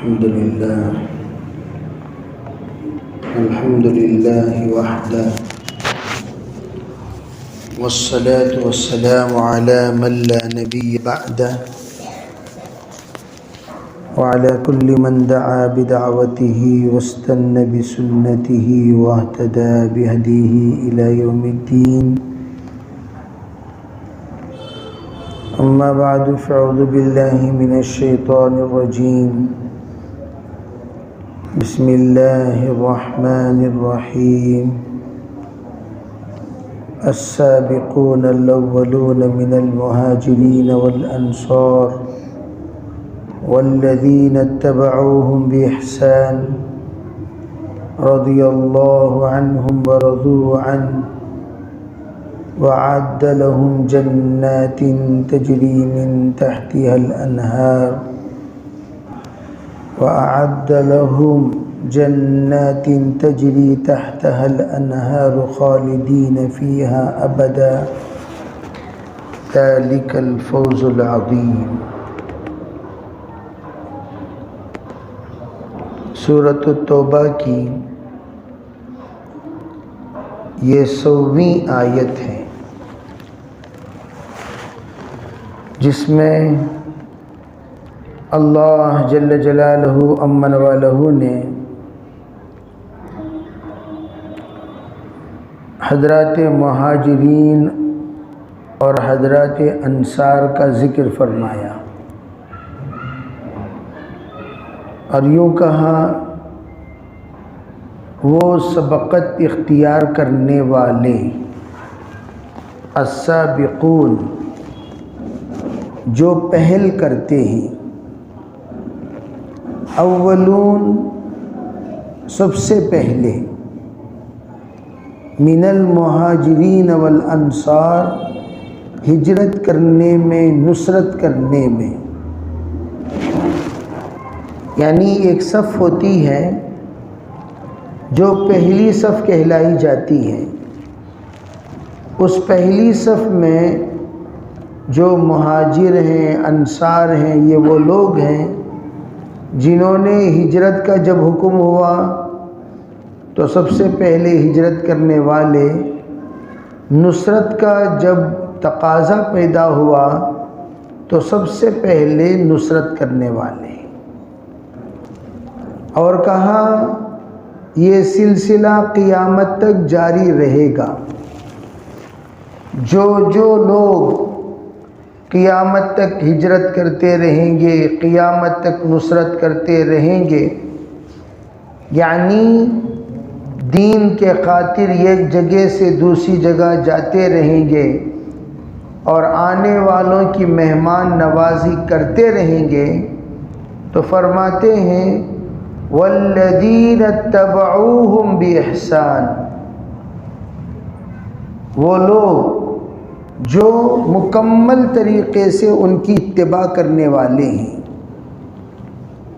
الحمد لله وحده والصلاة والسلام على من لا نبي بعده وعلى كل من دعا بدعوته واستنى بسنته واهتدى بهديه إلى يوم الدين. أما بعد فأعوذ بالله من الشيطان الرجيم. بسم الله الرحمن الرحيم. السابقون الأولون من المهاجرين والأنصار والذين اتبعوهم بإحسان رضي الله عنهم ورضوا عنه وأعد لهم جنات تجري من تحتها الأنهار وأعد لهم جنات تجري تحتها الأنهار خالدين فيها أبدا ذلك الفوز العظيم. سورۃ التوبہ کی یہ 100ویں آیت ہے جس میں اللہ جل جلالہ امن والہ نے حضرات مہاجرین اور حضرات انصار کا ذکر فرمایا اور یوں کہا وہ سبقت اختیار کرنے والے السابقون جو پہل کرتے ہیں، اولون سب سے پہلے، من المہاجرین والانصار ہجرت کرنے میں، نصرت کرنے میں، یعنی ایک صف ہوتی ہے جو پہلی صف کہلائی جاتی ہے. اس پہلی صف میں جو مہاجر ہیں، انصار ہیں، یہ وہ لوگ ہیں جنہوں نے ہجرت کا جب حکم ہوا تو سب سے پہلے ہجرت کرنے والے، نصرت کا جب تقاضا پیدا ہوا تو سب سے پہلے نصرت کرنے والے. اور کہا یہ سلسلہ قیامت تک جاری رہے گا. جو لوگ قیامت تک ہجرت کرتے رہیں گے، قیامت تک نصرت کرتے رہیں گے، یعنی دین کے خاطر ایک جگہ سے دوسری جگہ جاتے رہیں گے اور آنے والوں کی مہمان نوازی کرتے رہیں گے، تو فرماتے ہیں والذین اتبعوہم بإحسان، وہ لوگ جو مکمل طریقے سے ان کی اتباع کرنے والے ہیں،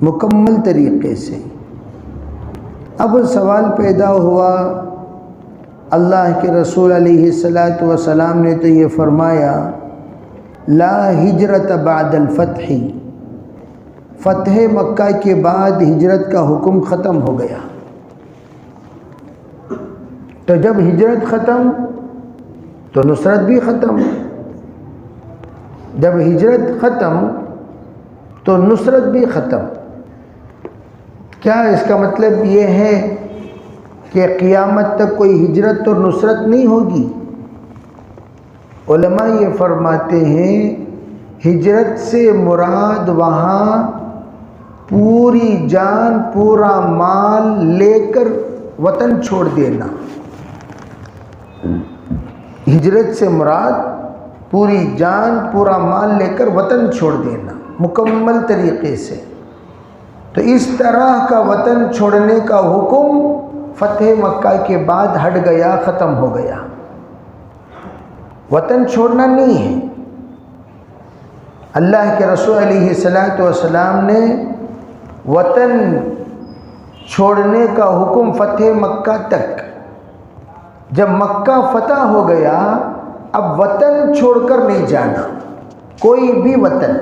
مکمل طریقے سے. اب سوال پیدا ہوا، اللہ کے رسول علیہ السلام نے تو یہ فرمایا لا ہجرت بعد الفتح، فتح مکہ کے بعد ہجرت کا حکم ختم ہو گیا. تو جب ہجرت ختم تو نصرت بھی ختم، جب ہجرت ختم تو نصرت بھی ختم. کیا اس کا مطلب یہ ہے کہ قیامت تک کوئی ہجرت اور نصرت نہیں ہوگی؟ علماء یہ فرماتے ہیں ہجرت سے مراد وہاں پوری جان، پورا مال لے کر وطن چھوڑ دینا. ہجرت سے مراد پوری جان، پورا مال لے کر وطن چھوڑ دینا مکمل طریقے سے. تو اس طرح کا وطن چھوڑنے کا حکم فتح مکہ کے بعد ہٹ گیا، ختم ہو گیا. وطن چھوڑنا نہیں ہے. اللہ کے رسول علیہ السلام نے وطن چھوڑنے کا حکم فتح مکہ تک، جب مکہ فتح ہو گیا اب وطن چھوڑ کر نہیں جانا، کوئی بھی وطن،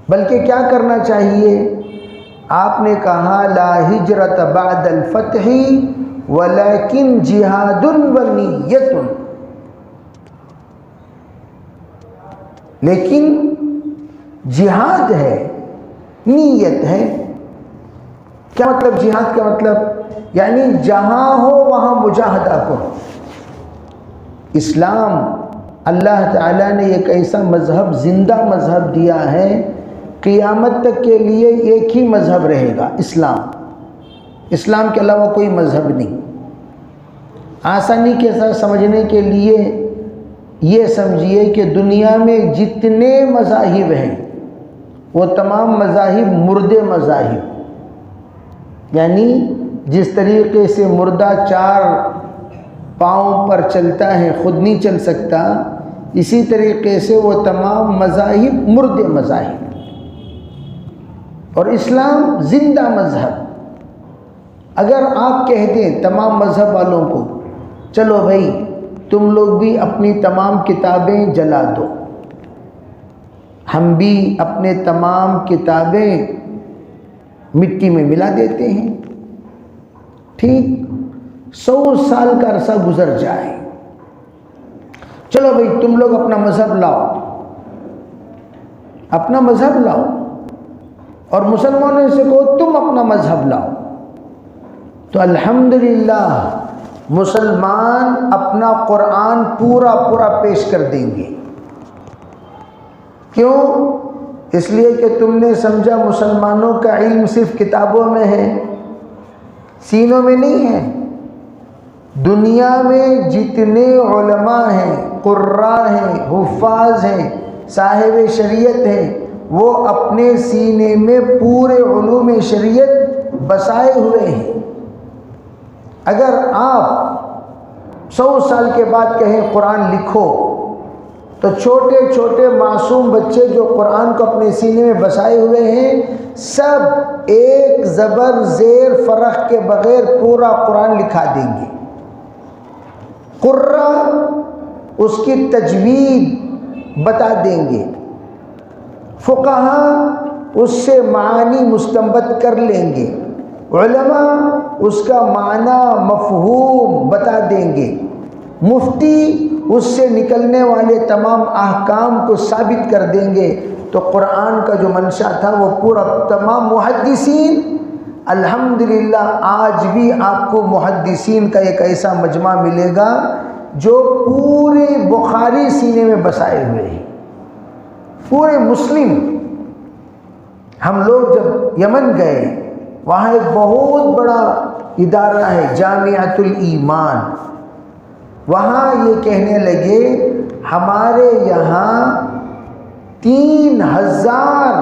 بلکہ کیا کرنا چاہیے؟ آپ نے کہا لا ہجرت بعد الفتح ولیکن جہاد ونیت، لیکن جہاد ہے، نیت ہے۔ کیا مطلب جہاد کا مطلب؟ یعنی جہاں ہو وہاں مجاہدہ کرو۔ اسلام اللہ تعالیٰ نے ایک ایسا مذہب، زندہ مذہب دیا ہے، قیامت تک کے لیے ایک ہی مذہب رہے گا، اسلام۔ اسلام کے علاوہ کوئی مذہب نہیں۔ آسانی کے ساتھ سمجھنے کے لیے یہ سمجھیے کہ دنیا میں جتنے مذاہب ہیں وہ تمام مذاہب مردے مذاہب، یعنی جس طریقے سے مردہ 4 پاؤں پر چلتا ہے، خود نہیں چل سکتا، اسی طریقے سے وہ تمام مذاہب مردے مذاہب، اور اسلام زندہ مذہب۔ اگر آپ کہہ دیں تمام مذہب والوں کو چلو بھائی تم لوگ بھی اپنی تمام کتابیں جلا دو، ہم بھی اپنے تمام کتابیں مٹی میں ملا دیتے ہیں، ٹھیک 100 سال کا عرصہ گزر جائے، چلو بھائی تم لوگ اپنا مذہب لاؤ، اپنا مذہب لاؤ، اور مسلمانوں سے کہو تم اپنا مذہب لاؤ، تو الحمدللہ مسلمان اپنا قرآن پورا پیش کر دیں گے۔ کیوں؟ اس لیے کہ تم نے سمجھا مسلمانوں کا علم صرف کتابوں میں ہے، سینوں میں نہیں ہے۔ دنیا میں جتنے علماء ہیں، قراء ہیں، حفاظ ہیں، صاحب شریعت ہیں، وہ اپنے سینے میں پورے علوم شریعت بسائے ہوئے ہیں۔ اگر آپ 100 سال کے بعد کہیں قرآن لکھو تو چھوٹے چھوٹے معصوم بچے جو قرآن کو اپنے سینے میں بسائے ہوئے ہیں، سب ایک زبر زیر فرق کے بغیر پورا قرآن لکھا دیں گے۔ قراء اس کی تجوید بتا دیں گے، فقہاء اس سے معانی مستنبط کر لیں گے، علماء اس کا معنی مفہوم بتا دیں گے، مفتی اس سے نکلنے والے تمام احکام کو ثابت کر دیں گے۔ تو قرآن کا جو منشا تھا وہ پورا، تمام محدثین، الحمدللہ آج بھی آپ کو محدثین کا ایک ایسا مجمع ملے گا جو پورے بخاری سینے میں بسائے ہوئے ہیں، پورے مسلم۔ ہم لوگ جب یمن گئے، وہاں ایک بہت بڑا ادارہ ہے جامعۃ الایمان، وہاں یہ کہنے لگے ہمارے یہاں 3000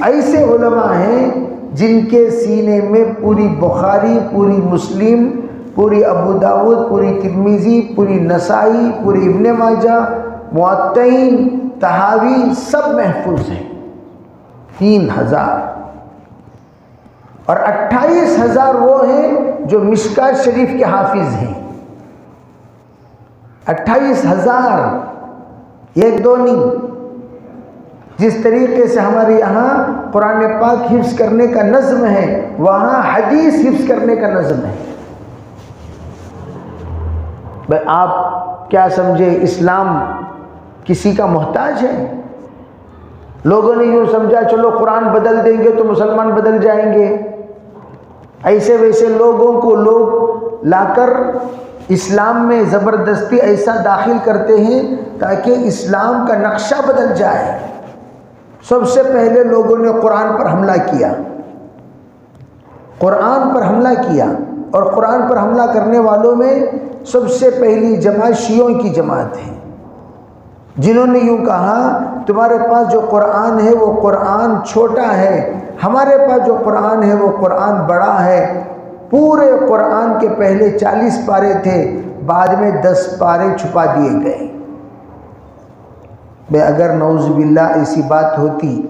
ایسے علماء ہیں جن کے سینے میں پوری بخاری، پوری مسلم، پوری ابو داؤد، پوری ترمذی، پوری نسائی، پوری ابن ماجہ، معطئین، طحاوی سب محفوظ ہیں۔ 3000 اور 28,000 وہ ہیں جو مشکات شریف کے حافظ ہیں۔ 28,000، ایک دو نہیں۔ جس طریقے سے ہمارے یہاں قرآن پاک حفظ کرنے کا نظم ہے، وہاں حدیث حفظ کرنے کا نظم ہے۔ بھئی آپ کیا سمجھے اسلام کسی کا محتاج ہے؟ لوگوں نے یوں سمجھا چلو قرآن بدل دیں گے تو مسلمان بدل جائیں گے۔ ایسے ویسے لوگوں کو لوگ لا کر اسلام میں زبردستی ایسا داخل کرتے ہیں تاکہ اسلام کا نقشہ بدل جائے۔ سب سے پہلے لوگوں نے قرآن پر حملہ کیا، قرآن پر حملہ کیا، اور قرآن پر حملہ کرنے والوں میں سب سے پہلی جماعت شیعوں کی جماعت ہے، جنہوں نے یوں کہا تمہارے پاس جو قرآن ہے وہ قرآن چھوٹا ہے، ہمارے پاس جو قرآن ہے وہ قرآن بڑا ہے۔ پورے قرآن کے پہلے 40 پارے تھے، بعد میں 10 پارے چھپا دیے گئے۔ بے اگر نعوذ باللہ ایسی بات ہوتی،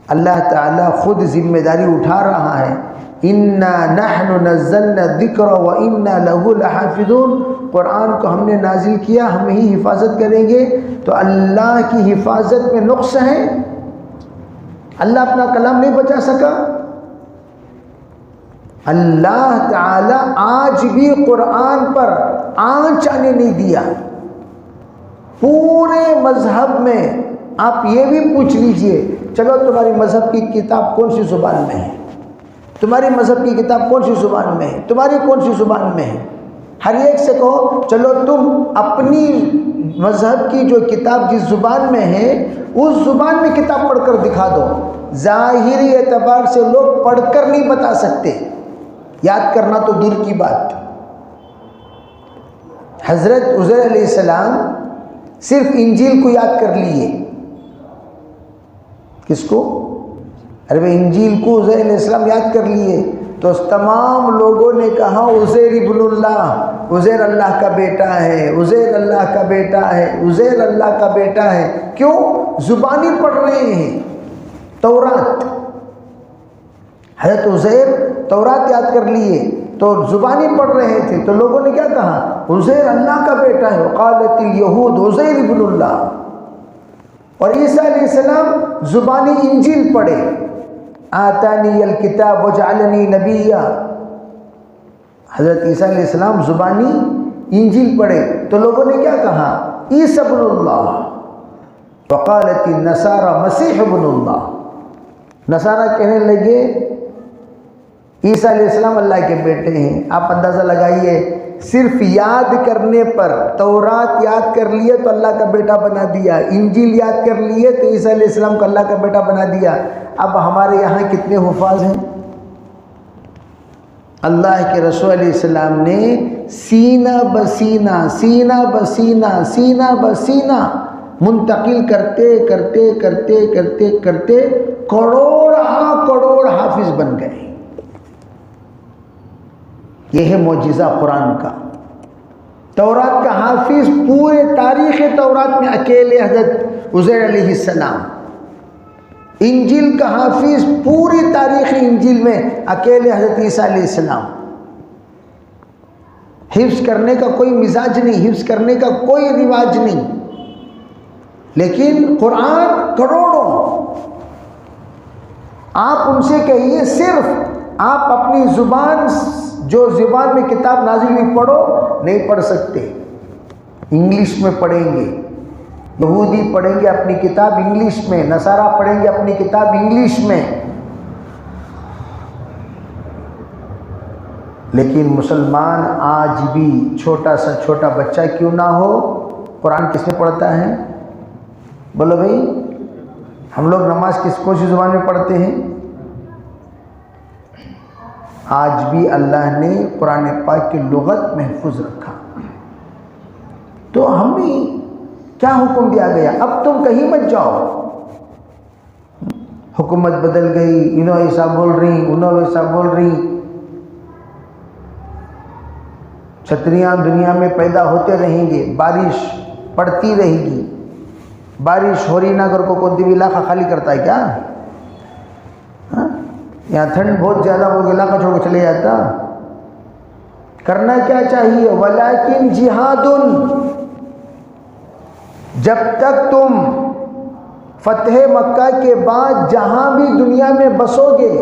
اللہ تعالیٰ خود ذمہ داری اٹھا رہا ہے، اِنَّا نَحْنُ نَزَّلْنَا الذِّكْرَ وَإِنَّا لَهُ لَحَافِظُونَ، قرآن کو ہم نے نازل کیا، ہم ہی حفاظت کریں گے۔ تو اللہ کی حفاظت میں نقص ہے؟ اللہ اپنا کلام نہیں بچا سکا؟ اللہ تعالی آج بھی قرآن پر آنچ آنے نہیں دیا۔ پورے مذہب میں آپ یہ بھی پوچھ لیجئے، چلو تمہاری مذہب کی کتاب کون سی زبان میں ہے؟ تمہاری مذہب کی کتاب کون سی زبان میں ہے؟ تمہاری کون سی زبان میں ہے؟ ہر ایک سے کہو چلو تم اپنی مذہب کی جو کتاب جس زبان میں ہے اس زبان میں کتاب پڑھ کر دکھا دو۔ ظاہری اعتبار سے لوگ پڑھ کر نہیں بتا سکتے، یاد کرنا تو دور کی بات۔ حضرت عزیر علیہ السلام صرف انجیل کو یاد کر لیے۔ کس کو؟ ارے انجیل کو عزیر علیہ السلام یاد کر لیے تو تمام لوگوں نے کہا عزیر ابن اللہ، عزیر اللہ کا بیٹا ہے، عزیر اللہ کا بیٹا ہے، عزیر اللہ کا بیٹا ہے۔ کیوں؟ زبانی پڑھ رہے ہیں تورات۔ حضرت عزیر تورات یاد کر لیے تو زبانی پڑھ رہے تھے تو لوگوں نے کیا کہا؟ عزیر اللہ کا بیٹا ہے۔ وقالت الیہود عزیر ابن اللہ۔ اور عیسیٰ علیہ السلام زبانی انجیل پڑھے، آتانی الکتاب وجعلنی نبیا۔ حضرت عیسیٰ علیہ السلام زبانی انجیل پڑھے تو لوگوں نے کیا کہا؟ عیسیٰ ابن اللہ۔ وقالت النصارى مسیح ابن اللہ۔ نصارہ کہنے لگے عیسیٰ علیہ السلام اللہ کے بیٹے ہیں۔ آپ اندازہ لگائیے، صرف یاد کرنے پر، تورات یاد کر لیے تو اللہ کا بیٹا بنا دیا، انجیل یاد کر لیے تو عیسیٰ علیہ السلام کو اللہ کا بیٹا بنا دیا۔ اب ہمارے یہاں کتنے حفاظ ہیں؟ اللہ کے رسول علیہ السلام نے سینہ بسینہ سینہ بسینہ سینہ بسینہ منتقل کرتے کرتے کرتے کرتے کرتے کروڑ حافظ بن گئے۔ یہ ہے معجزہ قرآن کا۔ تورات کا حافظ پورے تاریخ تورات میں اکیلے حضرت عزیر علیہ السلام، انجیل کا حافظ پوری تاریخ انجیل میں اکیلے حضرت عیسیٰ علیہ السلام۔ حفظ کرنے کا کوئی مزاج نہیں، حفظ کرنے کا کوئی رواج نہیں، لیکن قرآن کروڑوں۔ آپ ان سے کہیے صرف آپ اپنی زبان، جو زبان میں کتاب نازل ہوئی پڑھو، نہیں پڑھ سکتے، انگلش میں پڑھیں گے۔ یہودی پڑھیں گے اپنی کتاب انگلش میں، نصارہ پڑھیں گے اپنی کتاب انگلش میں، لیکن مسلمان آج بھی چھوٹا سا چھوٹا بچہ کیوں نہ ہو قرآن کس میں پڑھتا ہے؟ بولو بھائی، ہم لوگ نماز کون سی زبان میں پڑھتے ہیں؟ آج بھی اللہ نے قرآن پاک کی لغت محفوظ رکھا۔ تو ہمیں کیا حکم دیا گیا؟ اب تم کہیں مت جاؤ، حکومت بدل گئی، انہوں ایسا بول رہی، انہوں ویسا بول رہی، چھتریاں دنیا میں پیدا ہوتے رہیں گے، بارش پڑتی رہے گی۔ بارش ہو رہی نہ کر کو کوئی بھی علاقہ خالی کرتا ہے کیا؟ یہاں ٹھنڈ بہت زیادہ وہ علاقہ چھوڑ کے چلے جاتا۔ کرنا کیا چاہیے؟ ولیکن جہاد، جب تک تم فتح مکہ کے بعد جہاں بھی دنیا میں بسو گے،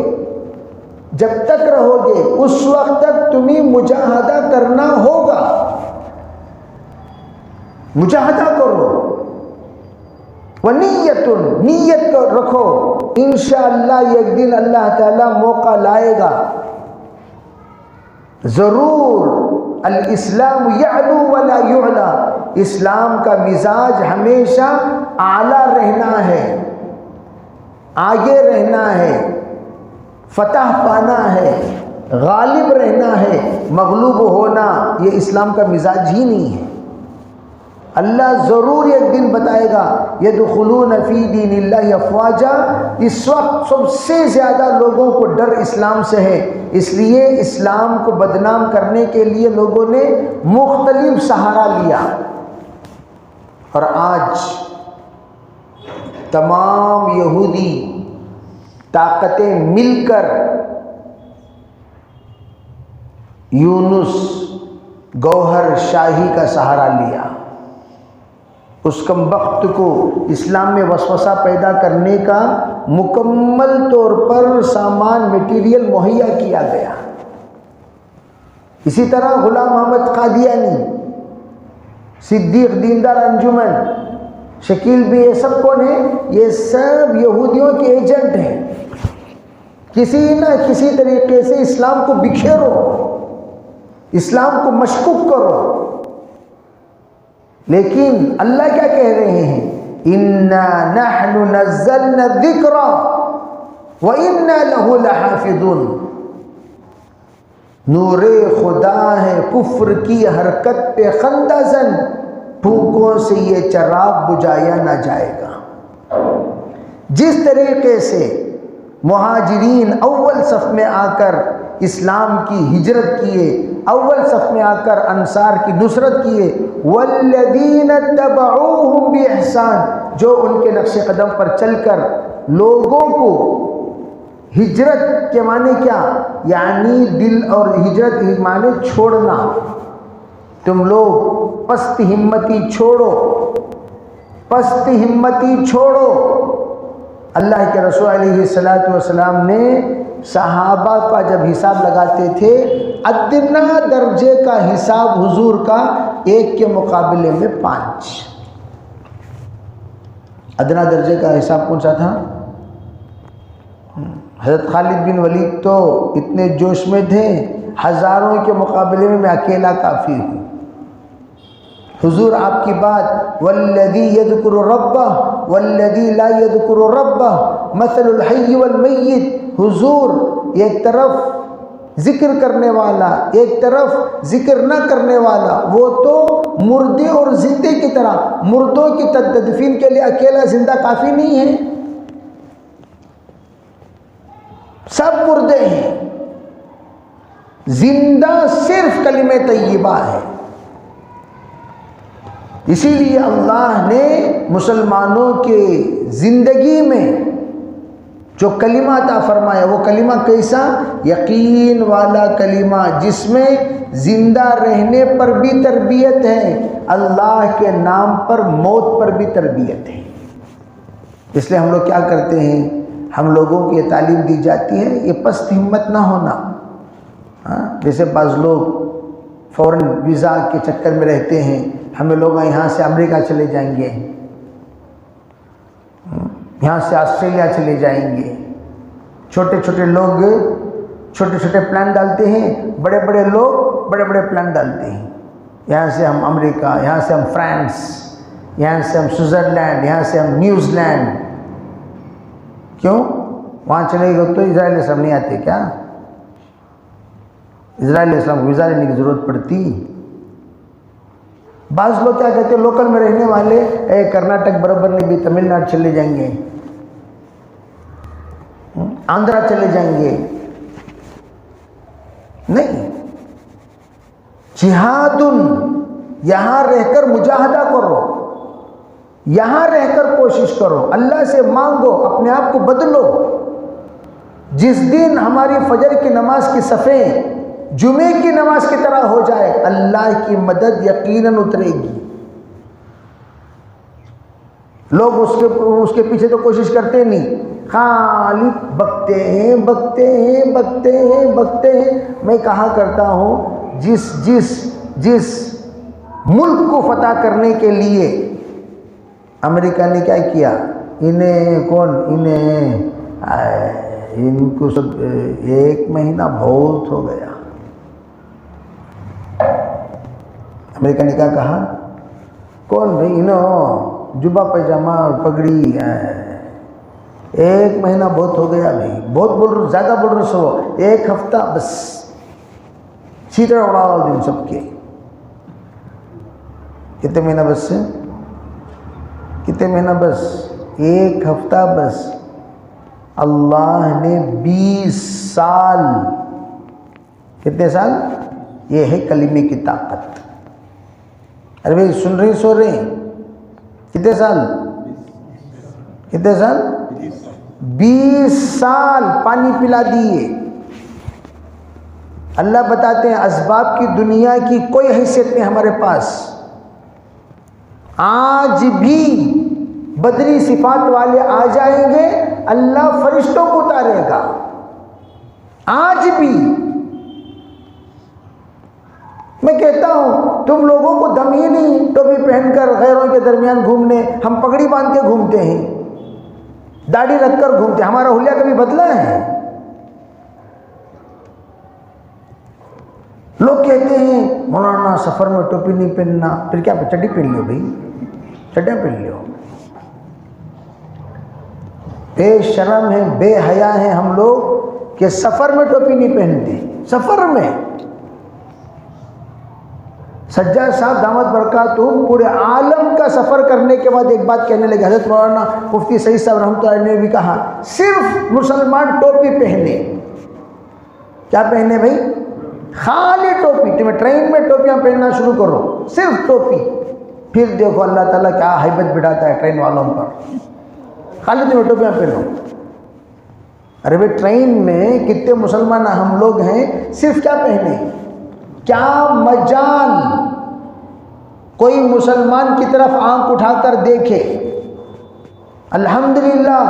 جب تک رہو گے، اس وقت تک تمہیں مجاہدہ کرنا ہوگا۔ مجاہدہ کرو، نیت کو رکھو، انشاءاللہ ایک دن اللہ تعالیٰ موقع لائے گا ضرور۔ الاسلام یعلو ولا یعلی، اسلام کا مزاج ہمیشہ اعلیٰ رہنا ہے، آگے رہنا ہے، فتح پانا ہے، غالب رہنا ہے، مغلوب ہونا یہ اسلام کا مزاج ہی نہیں ہے۔ اللہ ضرور ایک دن بتائے گا یدخلون فی دین اللہ افواجا۔ اس وقت سب سے زیادہ لوگوں کو ڈر اسلام سے ہے، اس لیے اسلام کو بدنام کرنے کے لیے لوگوں نے مختلف سہارا لیا، اور آج تمام یہودی طاقتیں مل کر یونس گوہر شاہی کا سہارا لیا۔ اس کم بخت کو اسلام میں وسوسہ پیدا کرنے کا مکمل طور پر سامان میٹیریل مہیا کیا گیا۔ اسی طرح غلام محمد قادیانی، صدیق دیندار انجمن، شکیل بھی، یہ سب کون ہیں؟ یہ سب یہودیوں کے ایجنٹ ہیں۔ کسی نہ کسی طریقے سے اسلام کو بکھیرو، اسلام کو مشکوک کرو۔ لیکن اللہ کیا کہہ رہے ہیں؟ اِنَّا نَحْنُ نَزَّلْنَا الذِّكْرَ وَإِنَّا لَهُ لَحَافِظُونَ۔ نور خدا ہے، کفر کی حرکت پہ خندہ زن، پھونکوں سے یہ چراغ بجھایا نہ جائے گا۔ جس طریقے سے مہاجرین اول صف میں آ کر اسلام کی ہجرت کیے، اول صف میں آ کر انصار کی نصرت کیے، والذین اتبعوہم بإحسان، جو ان کے نقش قدم پر چل کر لوگوں کو، ہجرت کے معنی کیا؟ یعنی دل، اور ہجرت معنی چھوڑنا۔ تم لوگ پست ہمتی چھوڑو، پست ہمتی چھوڑو۔ اللہ کے رسول علیہ السلام نے صحابہ کا جب حساب لگاتے تھے، ادنا درجے کا حساب حضور کا 1 کے مقابلے میں 5۔ ادنا درجے کا حساب کون سا تھا؟ حضرت خالد بن ولید تو اتنے جوش میں تھے، ہزاروں کے مقابلے میں اکیلا کافی ہوں۔ حضور آپ کی بات والذی یذکر ربہ والذی لا یذکر ربہ مثل الحی والمیت، حضور ایک طرف ذکر کرنے والا، ایک طرف ذکر نہ کرنے والا، وہ تو مردے اور زندے کی طرح، مردوں کی تدفین کے لیے اکیلا زندہ کافی نہیں ہے، سب مردے ہیں، زندہ صرف کلمہ طیبہ ہے۔ اسی لیے اللہ نے مسلمانوں کے زندگی میں جو کلمہ عطا فرمایا، وہ کلمہ کیسا؟ یقین والا کلمہ، جس میں زندہ رہنے پر بھی تربیت ہے، اللہ کے نام پر موت پر بھی تربیت ہے۔ اس لیے ہم لوگ کیا کرتے ہیں؟ ہم لوگوں کو یہ تعلیم دی جاتی ہے، یہ پست ہمت نہ ہونا۔ جیسے بعض لوگ فوراً ویزا کے چکر میں رہتے ہیں، ہمیں لوگ یہاں سے امریکہ چلے جائیں گے، یہاں سے آسٹریلیا چلے جائیں گے۔ چھوٹے چھوٹے لوگ چھوٹے چھوٹے پلان ڈالتے ہیں، بڑے بڑے لوگ بڑے بڑے پلان ڈالتے ہیں۔ یہاں سے ہم امریکہ، یہاں سے ہم فرانس، یہاں سے ہم سوئٹزرلینڈ، یہاں سے ہم نیوزی لینڈ۔ کیوں؟ وہاں چلے گئے تو اسرائیل اسلام نہیں آتے کیا؟ اسرائیل اسلام کو ویزا لینے کی ضرورت پڑتی؟ بعض لوگ کیا کہتے ہیں، لوکل میں رہنے والے کرناٹک برابر نہیں بھی تمل ناڈو چلے جائیں گے، آندھرا چلے جائیں گے۔ نہیں، جہاد، یہاں رہ کر مجاہدہ کرو، یہاں رہ کر کوشش کرو، اللہ سے مانگو، اپنے آپ کو بدلو۔ جس دن ہماری فجر کی نماز کی صفیں جمعے کی نماز کی طرح ہو جائے، اللہ کی مدد یقیناً اترے گی۔ لوگ اس کے پیچھے تو کوشش کرتے نہیں، خالی بکتے ہیں بکتے ہیں بکتے ہیں بکتے ہیں۔ میں کہا کرتا ہوں، جس ملک کو فتح کرنے کے لیے امریکہ نے کیا کیا، ان کو سب 1 مہینہ بہت ہو گیا۔ امریکہ نے کیا کہا؟ کون بھائی، جبہ پیجامہ پگڑی، 1 مہینہ بہت ہو گیا بھائی، بہت بول رہے، زیادہ بول رہے، سو 1 ہفتہ بس، چیٹر اڑاؤ دن سب کے۔ کتنے مہینہ بس سے؟ کتنے مہینہ بس؟ 1 ہفتہ بس۔ اللہ نے 20 سال، کتنے سال؟ یہ ہے کلمے کی طاقت۔ ارے بھائی سن رہے سو رہے ہیں؟ کتنے سال؟ کتنے سال؟ 20 سال پانی پلا دیے۔ اللہ بتاتے ہیں اسباب کی دنیا کی کوئی حیثیت نہیں ہمارے پاس، آج بھی بدری صفات والے آ جائیں گے، اللہ فرشتوں کو اتارے گا، آج بھی۔ میں کہتا ہوں تم لوگوں کو دم ہی نہیں ٹوپی پہن کر غیروں کے درمیان گھومنے، ہم پگڑی باندھ کے گھومتے ہیں، داڑھی رکھ کر گھومتے ہیں، ہمارا حلیہ کبھی بدلا ہے؟ لوگ کہتے ہیں مولانا سفر میں ٹوپی نہیں پہننا، پھر کیا چڈی پہن لو بھائی، چڈیاں پہن لو۔ بے شرم ہے، بے حیا ہیں ہم لوگ کہ سفر میں ٹوپی نہیں پہنتے۔ سفر میں سجاد صاحب دامت برکاتہم پورے عالم کا سفر کرنے کے بعد ایک بات کہنے لگے، حضرت مولانا مفتی سعید صاحب رحمۃ اللہ علیہ نے بھی کہا صرف مسلمان ٹوپی پہنے۔ کیا پہنے بھائی؟ خالی ٹوپی۔ تمہیں ٹرین میں ٹوپیاں پہننا شروع کرو، صرف ٹوپی، پھر دیکھو اللہ تعالیٰ کیا ہیبت بٹھاتا ہے ٹرین والوں پر۔ خالی تمہیں ٹوپیاں پہنو۔ ارے بھائی ٹرین میں کتنے مسلمان ہم لوگ ہیں، صرف کیا پہنے؟ کیا مجال کوئی مسلمان کی طرف آنکھ اٹھا کر دیکھے؟ الحمدللہ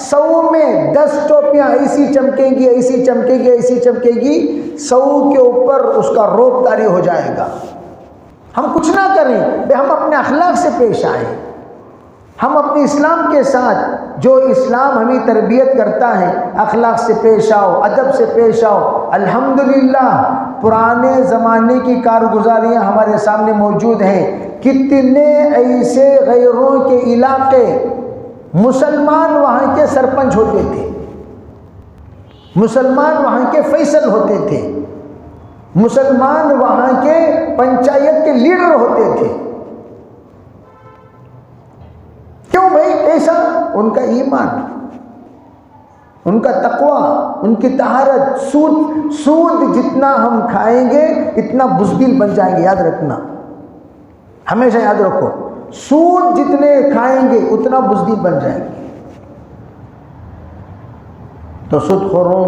100 میں 10 ٹوپیاں ایسی چمکیں گی، ایسی چمکے گی، ایسی چمکے گی، 100 کے اوپر اس کا روب طاری ہو جائے گا۔ ہم کچھ نہ کریں، ہم اپنے اخلاق سے پیش آئیں، ہم اپنے اسلام کے ساتھ جو اسلام ہمیں تربیت کرتا ہے، اخلاق سے پیش آؤ، ادب سے پیش آؤ۔ الحمدللہ پرانے زمانے کی کارگزاریاں ہمارے سامنے موجود ہیں، کتنے ایسے غیروں کے علاقے مسلمان وہاں کے سرپنچ ہوتے تھے، مسلمان وہاں کے فیصل ہوتے تھے، مسلمان وہاں کے پنچایت کے لیڈر ہوتے تھے۔ کیوں بھائی؟ ایسا ان کا ایمان، ان کا تقوی، ان کی طہارت۔ سود جتنا ہم کھائیں گے اتنا بزدل بن جائیں گے، یاد رکھنا، ہمیشہ یاد رکھو، سود جتنے کھائیں گے اتنا بزدل بن جائیں گے۔ تو سود خوروں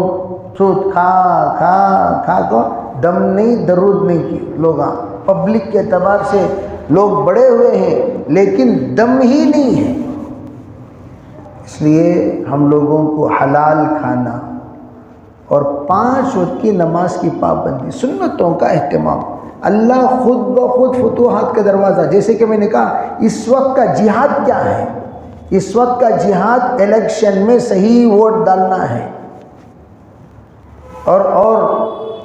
سود کھا کو دم نہیں درود نہیں کی لوگ، پبلک کے اعتبار سے لوگ بڑے ہوئے ہیں لیکن دم ہی نہیں ہے۔ اس لیے ہم لوگوں کو حلال کھانا اور 5 وقت کی نماز کی پابندی، سنتوں کا اہتمام، اللہ خود بخود فتوحات کا دروازہ۔ جیسے کہ میں نے کہا اس وقت کا جہاد کیا ہے؟ اس وقت کا جہاد الیکشن میں صحیح ووٹ ڈالنا ہے۔ اور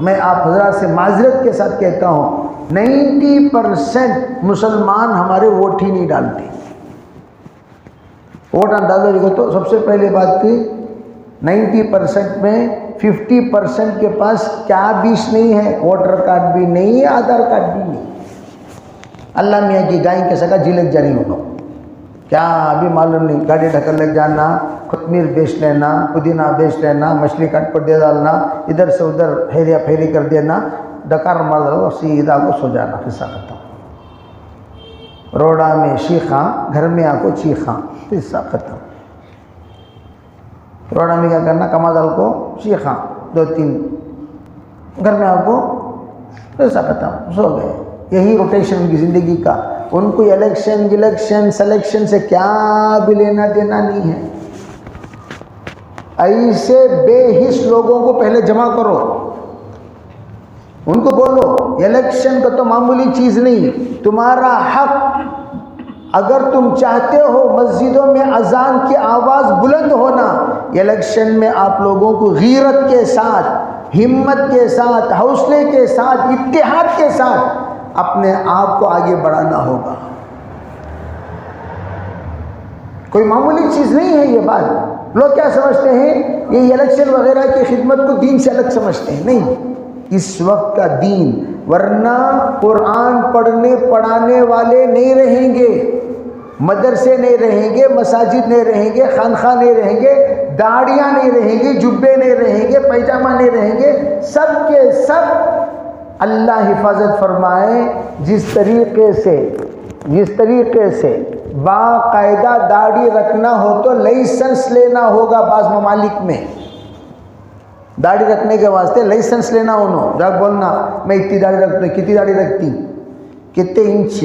میں آپ حضرات سے معذرت کے ساتھ کہتا ہوں 90% مسلمان ہمارے ووٹ ہی نہیں ڈالتے۔ ووٹ اندازہ لگا تو سب سے پہلے بات تھی 90% میں 50% کے پاس کیا بیش نہیں ہے، ووٹر کارڈ بھی نہیں ہے، آدھار کارڈ بھی نہیں۔ اللہ میاں کی گائیں کے سکا جھلک جاری ہونا، کیا ابھی معلوم نہیں، گاڑی ڈھکل لگ جانا، کوتمیر بیچ لینا، پودینہ بیچ لینا، مچھلی کٹ پر دے ڈالنا، ادھر سے ادھر ہیریا پھیری کر دینا، ڈکار مار دو، سیدھا کو سو جانا، قصہ ختم۔ روڑا میں شیخاں، گھر میں آ کو چیخاں، قصہ ختم۔ روڑا میں کیا کرنا، کما دال کو شیخاں 2-3، گھر میں آ کو قصہ ختم، سو گئے۔ یہی روٹیشن کی زندگی کا، ان کو الیکشن سلیکشن سے کیا بھی لینا دینا نہیں ہے۔ ایسے بے حس لوگوں کو پہلے جمع کرو، ان کو بولو الیکشن کا تو معمولی چیز نہیں، تمہارا حق، اگر تم چاہتے ہو مسجدوں میں اذان کی آواز بلند ہونا، الیکشن میں آپ لوگوں کو غیرت کے ساتھ، ہمت کے ساتھ، حوصلے کے ساتھ، اتحاد کے ساتھ اپنے آپ کو آگے بڑھانا ہوگا۔ کوئی معمولی چیز نہیں ہے یہ بات۔ لوگ کیا سمجھتے ہیں، یہ الیکشن وغیرہ کی خدمت کو دین سے الگ سمجھتے ہیں، نہیں، اس وقت کا دین، ورنہ قرآن پڑھنے پڑھانے والے نہیں رہیں گے، مدرسے نہیں رہیں گے، مساجد نہیں رہیں گے، خانخواہ نہیں رہیں گے، داڑیاں نہیں رہیں گی، جبے نہیں رہیں گے، پیجامہ نہیں رہیں گے، سب کے سب اللہ حفاظت فرمائے۔ جس طریقے سے باقاعدہ داڑھی رکھنا ہو تو لائسنس لینا ہوگا، بعض ممالک میں داڑھی رکھنے کے واسطے لائسنس لینا انہوں، جا بولنا میں اتنی داڑھی رکھتا ہوں، کتنی داڑھی رکھتی، کتنے انچ،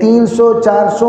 300-400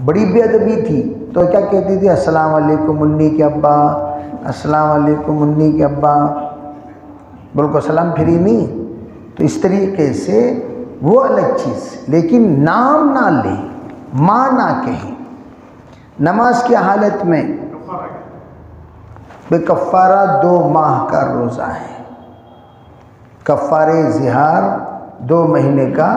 بڑی بے ادبی تھی تو کیا کہتی تھی؟ السلام علیکم منی کے ابا، السلام علیکم منی کے ابا، بول کو سلام پھری نہیں. تو اس طریقے سے وہ الگ چیز، لیکن نام نہ لیں، ماں نہ کہیں. نماز کی حالت میں بے کفارہ 2 ماہ کا روزہ ہے. کفارے ظہار 2 مہینے کا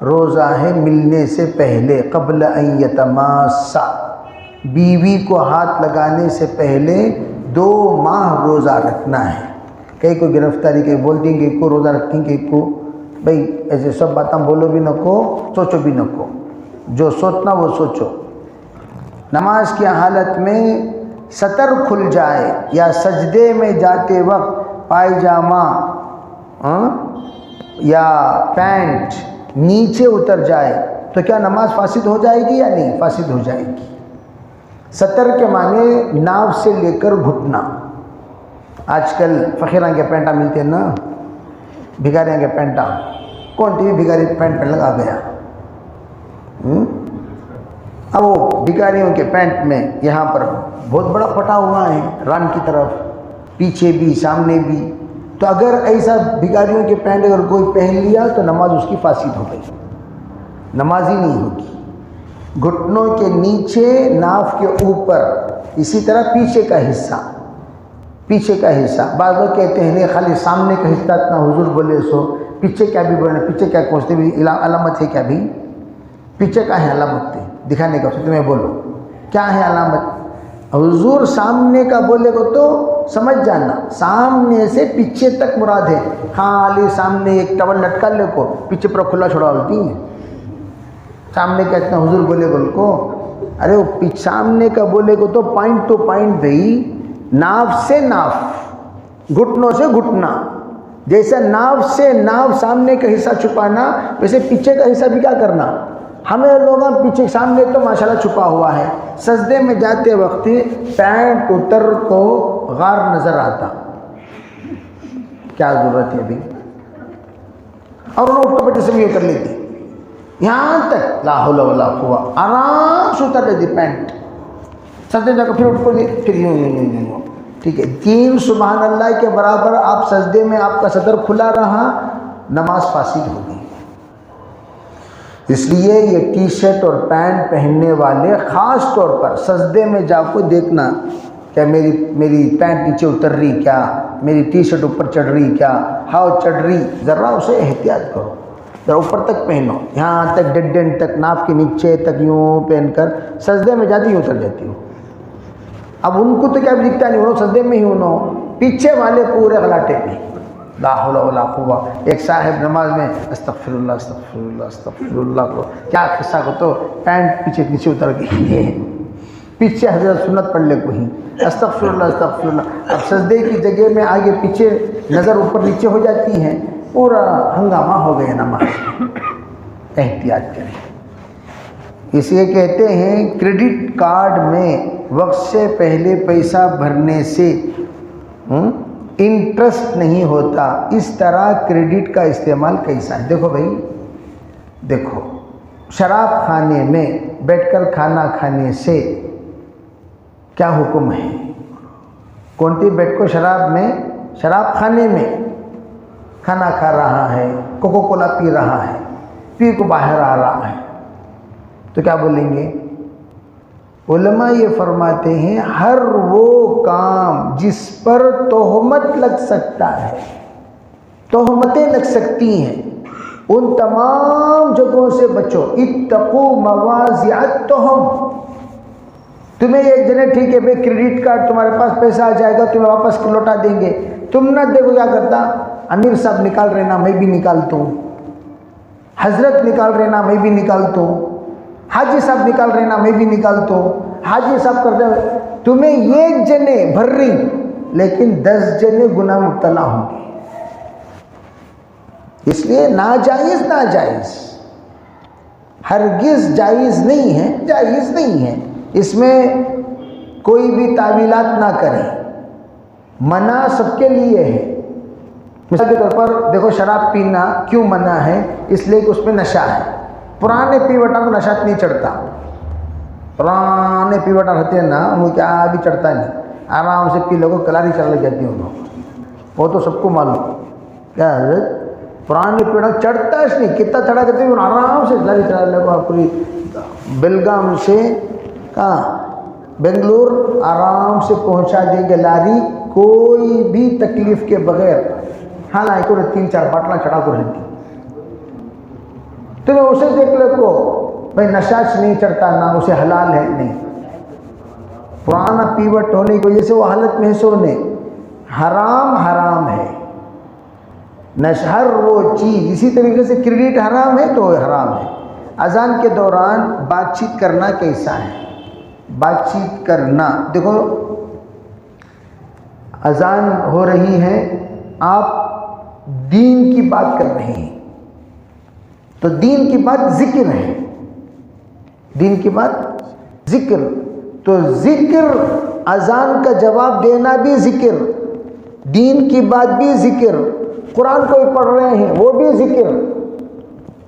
روزہ ہے، ملنے سے پہلے، قبل ان یتماسا، بیوی کو ہاتھ لگانے سے پہلے 2 ماہ روزہ رکھنا ہے. کئی کو گرفتاری کے بول دیں گے کو روزہ رکھیں گے کو، بھئی ایسے سب باتیں بولو بھی نہ کو، سوچو بھی نہ کو، جو سوچنا وہ سوچو. نماز کی حالت میں سطر کھل جائے یا سجدے میں جاتے وقت پائجامہ یا پینٹ نیچے اتر جائے تو کیا نماز فاسد ہو جائے گی یا نہیں؟ فاسد ہو جائے گی. سطر کے معنی ناف سے لے کر گھٹنا. آج کل فقیراں کے پینٹا ملتے ہیں نا، بھکاریاں کے پینٹا. کون ٹی وی بھکاری پینٹ پہ لگا گیا؟ اب وہ بھکاریوں کے پینٹ میں یہاں پر بہت بڑا پھٹا ہوا ہے، ران کی طرف، پیچھے بھی سامنے بھی. تو اگر ایسا بھکاریوں کے پینٹ اگر کوئی پہن لیا تو نماز اس کی فاسد ہو گئی، نماز ہی نہیں ہوگی. گھٹنوں کے نیچے، ناف کے اوپر، اسی طرح پیچھے کا حصہ، پیچھے کا حصہ. بعض لوگ کہتے ہیں نہیں خالی سامنے کا حصہ اتنا حضور بولے سو، پیچھے کیا بھی بولے، پیچھے کیا پہنچتے بھی علامت ہے کیا بھی؟ پیچھے کا ہے علامت دکھانے کا، تمہیں بولو کیا ہے علامت؟ حضور سامنے کا بولے کو تو سمجھ جانا، سامنے سے پیچھے تک مراد ہے. خالی سامنے ایک ٹاول لٹکا لے کو، پیچھے پر کھلا چھوڑا ہوتی ہے. سامنے کا اتنا حضور بولے بول کو، ارے وہ سامنے کا بولے کو تو پوائنٹ ٹو پوائنٹ بھئی، ناف سے ناف، گھٹنوں سے گھٹنا. جیسا ناف سے ناف سامنے کا حصہ چھپانا، ویسے پیچھے کا حصہ بھی کیا کرنا. ہمیں لوگوں پیچھے، سامنے تو ماشاءاللہ چھپا ہوا ہے. سجدے میں جاتے وقت پینٹ اتر کو غار نظر آتا، کیا ضرورت ہے ابھی؟ اور انہوں اٹھو بیٹھے سے بھی اتر لیتی، یہاں تک لا حول ولا قوت، آرام سے اتر لیتی پینٹ. سجدے جا کر پھر اٹھ پڑی، پھر یوں. ٹھیک ہے، 3 سبحان اللہ کے برابر آپ سجدے میں آپ کا صدر کھلا رہا، نماز فاسد ہو گئی. اس لیے یہ ٹی شرٹ اور پینٹ پہننے والے خاص طور پر سجدے میں جا کو دیکھنا، کیا میری پینٹ نیچے اتر رہی، کیا میری ٹی شرٹ اوپر چڑھ رہی، کیا ہاؤ چڑھ رہی. ذرا اسے احتیاط کرو، ذرا اوپر تک پہنو، یہاں تک ڈنڈن تک، ناف کے نیچے تک یوں پہن کر سجدے میں جاتی یوں اتر جاتی ہوں. اب ان کو تو کیا دکھتا نہیں، انہوں سجدے میں ہی انہوں، پیچھے والے پورے غلاٹے میں، لا حول ولا قوت. ایک صاحب نماز میں استغفر اللہ استغفر اللہ استغفر اللہ کو کیا قصہ کو تو پینٹ پیچھے نیچے اتر گئی، پیچھے حضرت سنت پڑھ لے کو ہی استغفر اللہ استغفر اللہ. اب سجدے کی جگہ میں آگے پیچھے نظر اوپر نیچے ہو جاتی ہے، پورا ہنگامہ ہو گیا نماز. احتیاط کریں. اس لیے کہتے ہیں کریڈٹ کارڈ میں وقت سے پہلے پیسہ بھرنے سے انٹرسٹ نہیں ہوتا. اس طرح کریڈٹ کا استعمال کیسا ہے؟ دیکھو بھائی، دیکھو شراب خانے میں بیٹھ کر کھانا کھانے سے کیا حکم ہے؟ کونٹی بیٹھ کو شراب خانے میں کھانا کھا رہا ہے، کوکو کولا پی رہا ہے، پی کو باہر آ رہا ہے تو کیا بولیں گے؟ علماء یہ فرماتے ہیں ہر وہ کام جس پر تہمت لگ سکتا ہے، تہمتیں لگ سکتی ہیں، ان تمام جگہوں سے بچو. اتقوا مواضع التہم. تمہیں ایک جنے ٹھیک ہے بھائی کریڈٹ کارڈ تمہارے پاس پیسہ آ جائے گا تمہیں واپس لوٹا دیں گے، تم نہ دیکھو کیا کرتا، امیر صاحب نکال رہے نا میں بھی نکالتا ہوں، حضرت نکال رہے نا میں بھی نکالتا ہوں، حاجی صاحب نکال رہے نا میں بھی نکالتا ہوں، حاجی صاحب کرتے ہیں. تمہیں ایک جنے بھر رہی لیکن 10 جنے گناہ مبتلا ہوں گے. اس لیے ناجائز ہرگز جائز نہیں ہے، جائز نہیں ہے. اس میں کوئی بھی تعویلات نہ کریں، منع سب کے لیے ہے. مثال کے طور پر دیکھو شراب پینا کیوں منع ہے؟ اس لیے کہ اس میں نشہ ہے. پرانے پیوٹا کو نشہ نہیں چڑھتا، پرانے پیوٹا رہتے ہیں نا، ان کو کیا بھی چڑھتا نہیں، آرام سے پی لوگوں کلاری چل لگ جاتی ہے انہوں، وہ تو سب کو معلوم کیا حضرت پرانے پیوٹا چڑھتا ہے نہیں، کتنا چڑھا کرتے ہیں آرام سے کلاری چلا لگا پوری بیلگام سے کہاں بنگلور آرام سے پہنچا دیں گے لاری، کوئی بھی تکلیف کے بغیر، حالانکہ انہیں 3-4 باٹلا چڑھا کر رہتی، تو اسے دیکھ لے کو بھائی نشاش نہیں چڑھتا نہ اسے حلال ہے، نہیں، پرانا پیوٹ ہونے کی وجہ سے وہ حالت محسوس نہیں، حرام ہے، ہر وہ چیز، اسی طریقے سے کریڈٹ حرام ہے تو حرام ہے۔ اذان کے دوران بات چیت کرنا کیسا ہے؟ بات چیت کرنا، دیکھو اذان ہو رہی ہے، آپ دین کی بات کر رہے ہیں تو دین کی بات ذکر ہے، دین کی بات ذکر، تو ذکر اذان کا جواب دینا بھی ذکر، دین کی بات بھی ذکر، قرآن کو پڑھ رہے ہیں وہ بھی ذکر،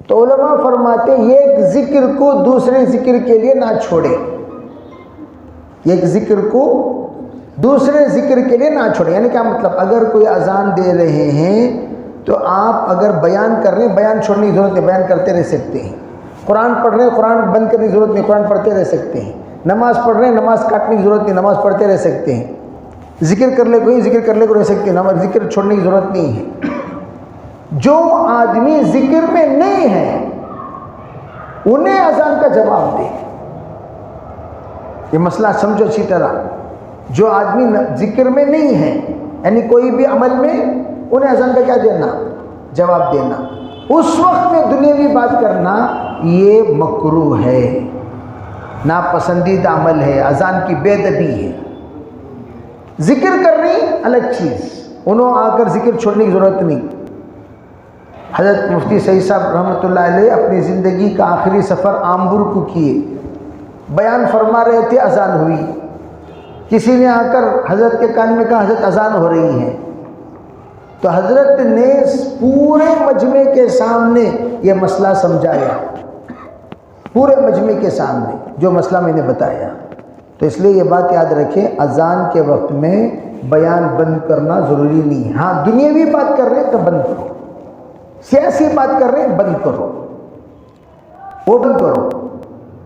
تو علماء فرماتے ہیں ایک ذکر کو دوسرے ذکر کے لیے نہ چھوڑے، ایک ذکر کو دوسرے ذکر کے لیے نہ چھوڑے، یعنی کیا مطلب، اگر کوئی اذان دے رہے ہیں تو آپ اگر بیان کر رہے ہیں بیان چھوڑنے کی ضرورت نہیں، بیان کرتے رہ سکتے ہیں، قرآن پڑھ رہے ہیں قرآن بند کرنے کی ضرورت نہیں، قرآن پڑھتے رہ سکتے ہیں، نماز پڑھ رہے ہیں نماز کاٹنے کی ضرورت نہیں، نماز پڑھتے رہ سکتے ہیں، ذکر کر لے کوئی ذکر کر لے کو رہ سکتے ہیں، نماز ذکر چھوڑنے کی ضرورت نہیں ہے۔ جو آدمی ذکر میں نہیں ہے انہیں اذان کا جواب دے، یہ مسئلہ سمجھو اچھی طرح، جو آدمی ذکر میں نہیں ہے یعنی کوئی بھی عمل میں، انہیں اذان کا کیا دینا؟ جواب دینا۔ اس وقت میں دنیاوی بات کرنا یہ مکروہ ہے، ناپسندیدہ عمل ہے، اذان کی بے ادبی ہے۔ ذکر کر رہی الگ چیز، انہوں آ کر ذکر چھوڑنے کی ضرورت نہیں۔ حضرت مفتی سعید صاحب رحمۃ اللہ علیہ اپنی زندگی کا آخری سفر آمبور کو کیے، بیان فرما رہے تھے، اذان ہوئی، کسی نے آ کر حضرت کے کان میں کہا حضرت اذان ہو رہی ہے، تو حضرت نے پورے مجمع کے سامنے یہ مسئلہ سمجھایا، پورے مجمع کے سامنے جو مسئلہ میں نے بتایا۔ تو اس لیے یہ بات یاد رکھیں، اذان کے وقت میں بیان بند کرنا ضروری نہیں ہے۔ ہاں دنیاوی بات کر رہے ہیں تو بند کرو، سیاسی بات کر رہے ہیں بند کرو، وہ بند کرو،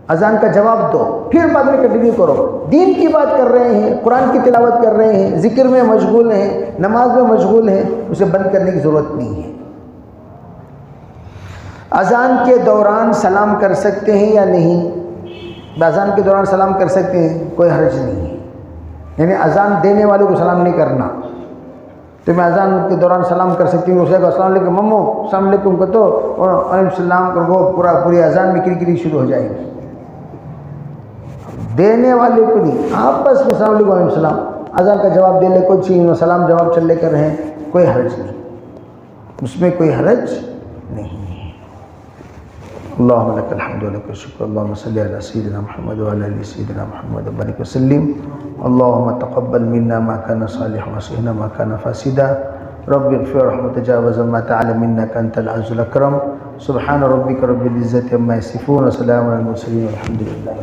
اذان کا جواب دو، پھر بعد میں کنٹینیو کرو۔ دین کی بات کر رہے ہیں، قرآن کی تلاوت کر رہے ہیں، ذکر میں مشغول ہیں، نماز میں مشغول ہیں، اسے بند کرنے کی ضرورت نہیں ہے۔ اذان کے دوران سلام کر سکتے ہیں یا نہیں؟ اذان کے دوران سلام کر سکتے ہیں، کوئی حرج نہیں ہے، یعنی اذان دینے والے کو سلام نہیں کرنا، تو میں اذان کے دوران سلام کر سکتی ہوں، اسے کہا السلام علیکم ممو، السلام علیکم کو تو علیکم السلام کر کو پوری اذان میں کری شروع ہو جائے گی۔ دینے والے کو نہیں، آپس میں السلام علیکم وعلیکم السلام، اذان کا جواب دے لے، کوئی چیز سلام جواب چل لے کر رہے ہیں، کوئی حرج نہیں، اس میں کوئی حرج نہیں ہے۔ اللہم لک الحمد و لک الشکر، اللہم صلی علی سیدنا محمد و علی سیدنا محمد و بارک وسلم، اللہم تقبل منا ما کان صالحا وصحنا ما کان فاسدا، رب اغفر ورحم وتجاوز ما تعلم انک انت العز الاکرم، سبحان ربک رب العزت عما یصفون وسلام علی المرسلین والحمد للہ۔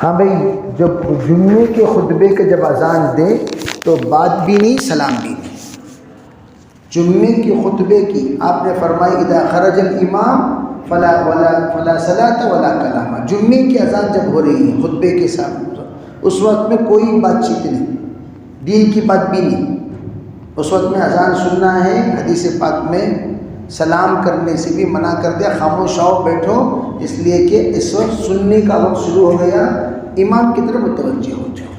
ہاں بھائی، جب جمعے کے خطبے کے جب اذان دے تو بات بھی نہیں سلام بھی نہیں، جمعے کے خطبے کی آپ نے فرمائی اذا خرج الامام فلا صلاۃ ولا کلام، جمعے کی اذان جب ہو رہی ہے خطبے کے ساتھ، اس وقت میں کوئی بات چیت نہیں، دین کی بات بھی نہیں، اس وقت میں اذان سننا ہے۔ حدیث پاک میں سلام کرنے سے بھی منع کر دیا، خاموش آؤ بیٹھو، اس لیے کہ اس وقت سننے کا وقت شروع ہو گیا، امام کی طرف متوجہ ہو جاؤ۔